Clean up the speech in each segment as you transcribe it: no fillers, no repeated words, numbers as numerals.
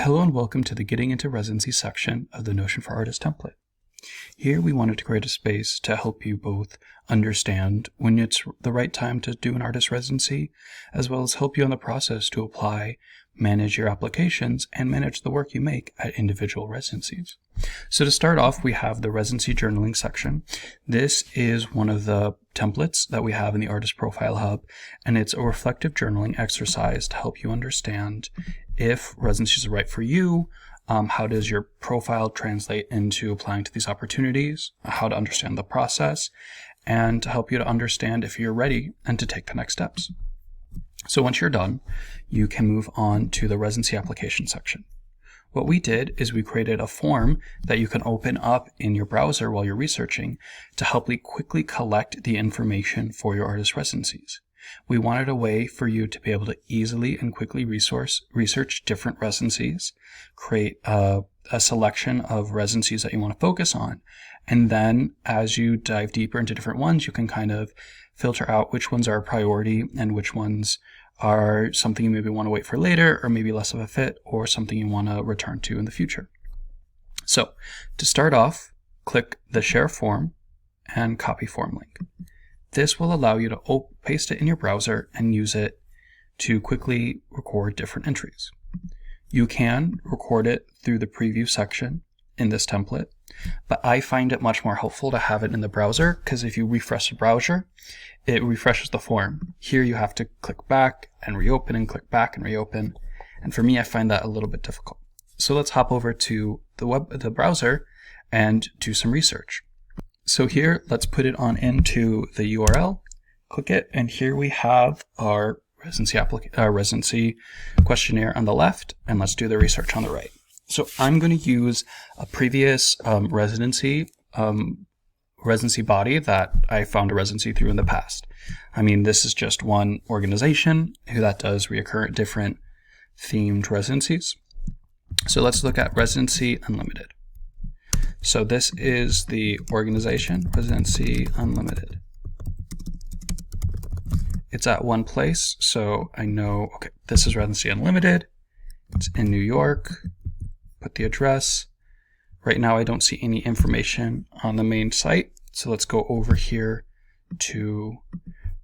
Hello and welcome to the Getting into Residency section of the Notion for Artists template. Here we wanted to create a space to help you both understand when it's the right time to do an artist residency, as well as help you on the process to apply, manage your applications, and manage the work you make at individual residencies. So to start off, we have the Residency Journaling section. This is one of the templates that we have in the Artist Profile Hub, and it's a reflective journaling exercise to help you understand if residencies are right for you, how does your profile translate into applying to these opportunities, how to understand the process, and to help you to understand if you're ready and to take the next steps. So once you're done, you can move on to the residency application section. What we did is we created a form that you can open up in your browser while you're researching to help you quickly collect the information for your artist residencies. We wanted a way for you to be able to easily and quickly research different residencies, create a selection of residencies that you want to focus on, and then as you dive deeper into different ones, you can kind of filter out which ones are a priority and which ones are something you maybe want to wait for later, or maybe less of a fit, or something you want to return to in the future. So to start off, click the Share Form and Copy Form link. This will allow you to paste it in your browser and use it to quickly record different entries. You can record it through the preview section in this template, but I find it much more helpful to have it in the browser because if you refresh the browser, it refreshes the form. Here you have to click back and reopen and click back and reopen. And for me, I find that a little bit difficult. So let's hop over to the browser and do some research. So here, let's put it on into the URL, click it, and here we have our residency questionnaire on the left, and let's do the research on the right. So I'm going to use a previous residency body that I found a residency through in the past. I mean, this is just one organization that does reoccur different themed residencies. So let's look at Residency Unlimited. So this is the organization, Residency Unlimited. It's at one place, so I know, okay, this is Residency Unlimited. It's in New York. Put the address. Right now I don't see any information on the main site, so let's go over here to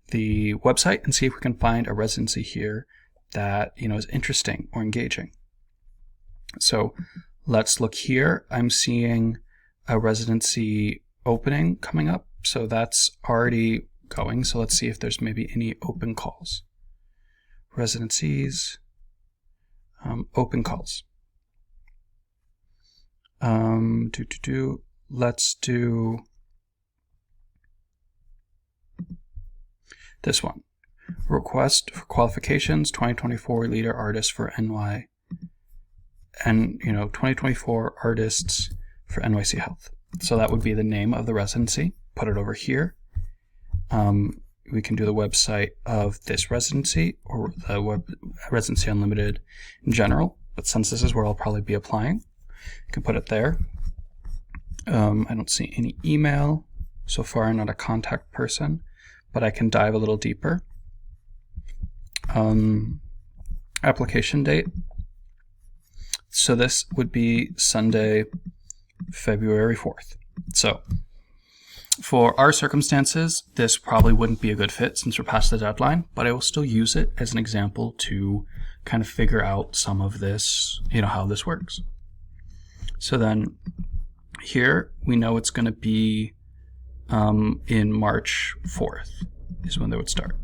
the website and see if we can find a residency here that is interesting or engaging. So let's look here. I'm seeing a residency opening coming up, so that's already going. So let's see if there's maybe any open calls. Residencies, open calls. Let's do this one. Request for qualifications, 2024 leader artist for NY, and 2024 artists for NYC Health. So that would be the name of the residency. Put it over here. We can do the website of this residency or the Residency Unlimited in general, but since this is where I'll probably be applying, you can put it there. I don't see any email so far. I'm not a contact person, but I can dive a little deeper. Application date. So this would be Sunday, February 4th. So for our circumstances, this probably wouldn't be a good fit since we're past the deadline, but I will still use it as an example to kind of figure out some of this, how this works. So then here we know it's going to be in March 4th is when they would start.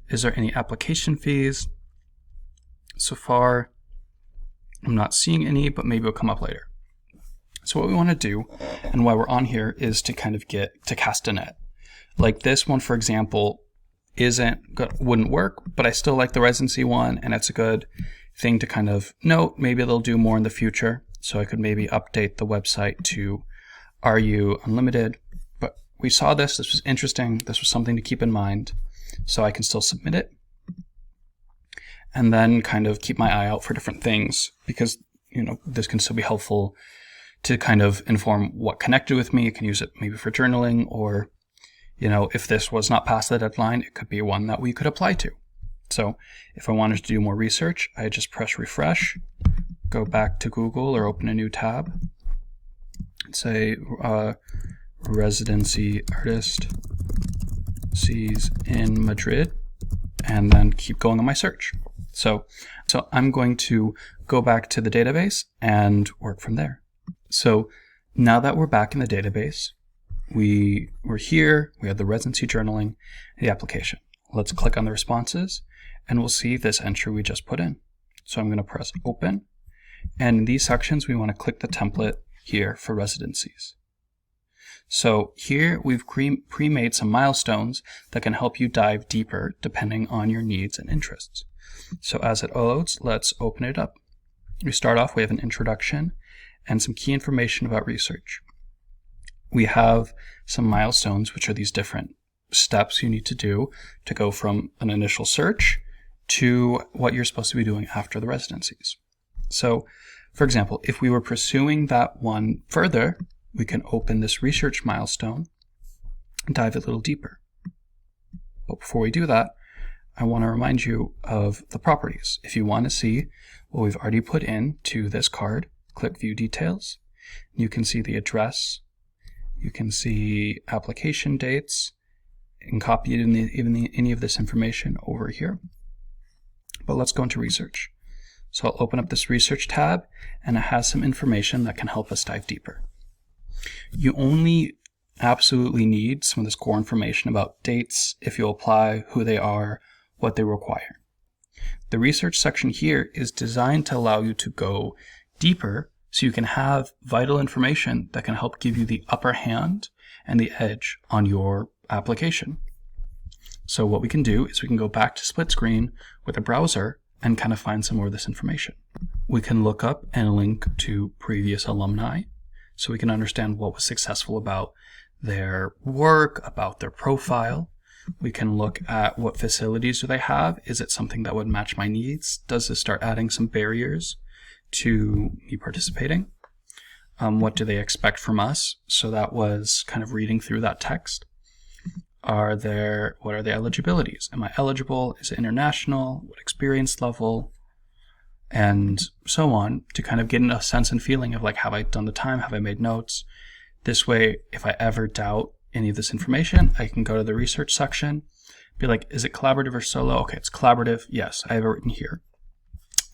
Is there any application fees? So far, I'm not seeing any, but maybe it'll come up later. So what we want to do, and why we're on here, is to kind of get to cast a net. Like this one, for example, wouldn't work, but I still like the residency one, and it's a good thing to kind of note. Maybe they'll do more in the future, so I could maybe update the website to RU Unlimited. But we saw this was interesting. This was something to keep in mind, so I can still submit it. And then kind of keep my eye out for different things because, this can still be helpful to kind of inform what connected with me. You can use it maybe for journaling or, if this was not past the deadline, it could be one that we could apply to. So if I wanted to do more research, I just press refresh, go back to Google or open a new tab, and say residency artist sees in Madrid, and then keep going on my search. So I'm going to go back to the database and work from there. So now that we're back in the database, we're here, we have the residency journaling, the application. Let's click on the responses and we'll see this entry we just put in. So I'm going to press open, and in these sections we want to click the template here for residencies. So here we've pre-made some milestones that can help you dive deeper depending on your needs and interests. So as it loads, let's open it up. We start off, we have an introduction and some key information about research. We have some milestones, which are these different steps you need to do to go from an initial search to what you're supposed to be doing after the residencies. So, for example, if we were pursuing that one further, we can open this research milestone and dive a little deeper. But before we do that, I want to remind you of the properties. If you want to see what we've already put into this card, click View Details. You can see the address, you can see application dates, and copy it in any of this information over here. But let's go into Research. So I'll open up this Research tab, and it has some information that can help us dive deeper. You only absolutely need some of this core information about dates, if you apply, who they are, what they require. The research section here is designed to allow you to go deeper so you can have vital information that can help give you the upper hand and the edge on your application. So what we can do is we can go back to split screen with a browser and kind of find some more of this information. We can look up and link to previous alumni so we can understand what was successful about their work, about their profile. We can look at what facilities do they have. Is it something that would match my needs? Does this start adding some barriers to me participating? What do they expect from us? So that was kind of reading through that text. What are the eligibilities? Am I eligible? Is it international? What experience level? And so on, to kind of get a sense and feeling of like, have I done the time? Have I made notes? This way, if I ever doubt any of this information, I can go to the research section, be like, is it collaborative or solo? Okay, it's collaborative. Yes, I have it written here.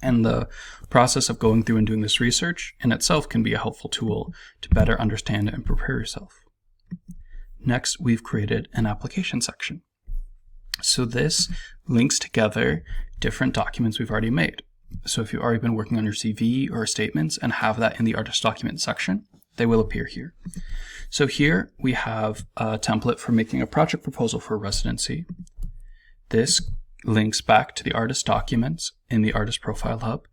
And the process of going through and doing this research in itself can be a helpful tool to better understand and prepare yourself. Next, we've created an application section. So this links together different documents we've already made. So if you've already been working on your CV or statements and have that in the artist document section, they will appear here. So here we have a template for making a project proposal for a residency. This links back to the artist documents in the Artist Profile Hub.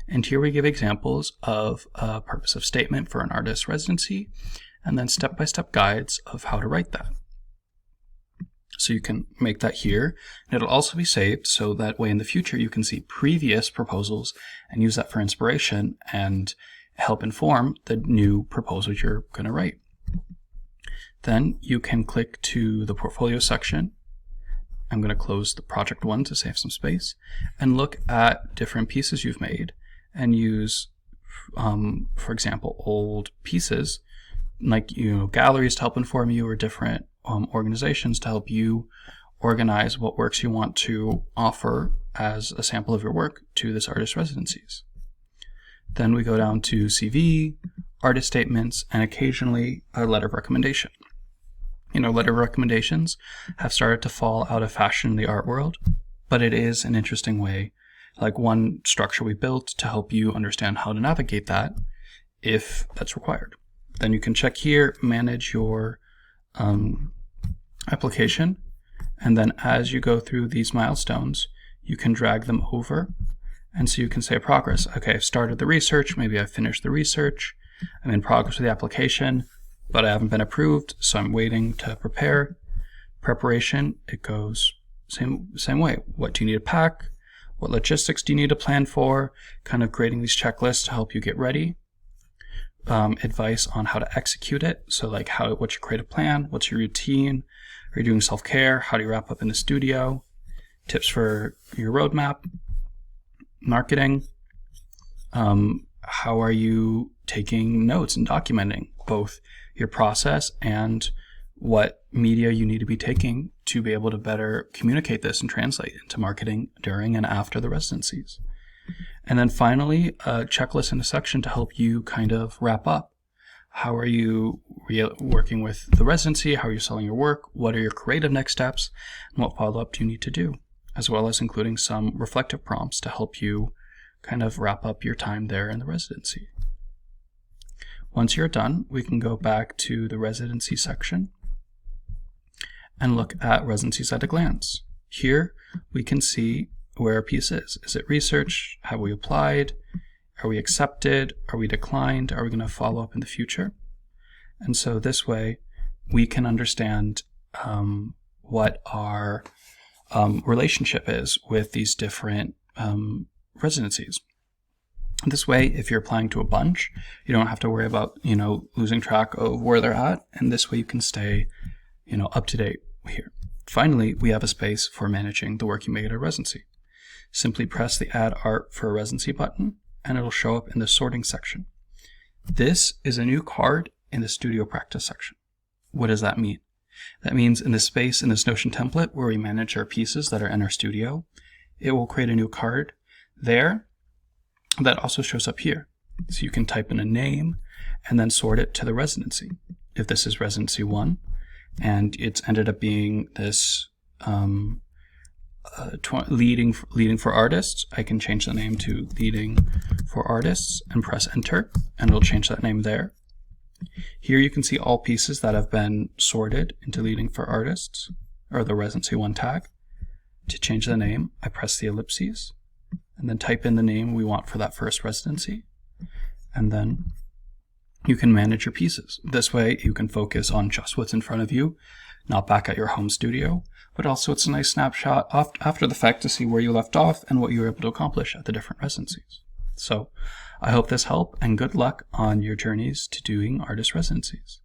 And here we give examples of a purpose of statement for an artist residency, and then step-by-step guides of how to write that. So you can make that here, and it'll also be saved so that way in the future you can see previous proposals and use that for inspiration and help inform the new proposal you're going to write. Then you can click to the portfolio section. I'm going to close the project one to save some space and look at different pieces you've made and use, for example, old pieces like galleries to help inform you, or different organizations to help you organize what works you want to offer as a sample of your work to this artist residencies. Then we go down to CV, artist statements, and occasionally a letter of recommendation. Letter of recommendations have started to fall out of fashion in the art world, but it is an interesting way, like one structure we built to help you understand how to navigate that if that's required. Then you can check here, manage your application, and then as you go through these milestones, you can drag them over, and so you can say progress. Okay, I've started the research, maybe I've finished the research, I'm in progress with the application, but I haven't been approved, so I'm waiting to prepare. Preparation, it goes same way. What do you need to pack? What logistics do you need to plan for? Kind of creating these checklists to help you get ready. Advice on how to execute it. So like what's your creative plan? What's your routine? Are you doing self-care? How do you wrap up in the studio? tips for your roadmap, marketing, how are you taking notes and documenting both your process and what media you need to be taking to be able to better communicate this and translate into marketing during and after the residencies. And then finally, a checklist in a section to help you kind of wrap up. How are you working with the residency? How are you selling your work? What are your creative next steps? And what follow-up do you need to do? As well as including some reflective prompts to help you kind of wrap up your time there in the residency. Once you're done, we can go back to the residency section and look at residencies at a glance. Here we can see where a piece is. Is it research? Have we applied? Are we accepted? Are we declined? Are we going to follow up in the future? And so this way we can understand what our relationship is with these different residencies. This way, if you're applying to a bunch, you don't have to worry about, losing track of where they're at. And this way you can stay, up to date here. Finally, we have a space for managing the work you made at a residency. Simply press the Add Art for a Residency button, and it'll show up in the sorting section. This is a new card in the Studio Practice section. What does that mean? That means in the space in this Notion template where we manage our pieces that are in our studio, it will create a new card there that also shows up here. So you can type in a name and then sort it to the residency. If this is Residency 1 and it's ended up being this leading for artists, I can change the name to Leading for Artists and press Enter, and it'll change that name there. Here you can see all pieces that have been sorted into Leading for Artists, or the Residency 1 tag. To change the name, I press the ellipses, and then type in the name we want for that first residency, and then you can manage your pieces. This way you can focus on just what's in front of you, not back at your home studio, but also it's a nice snapshot after the fact to see where you left off and what you were able to accomplish at the different residencies. So I hope this helped, and good luck on your journeys to doing artist residencies.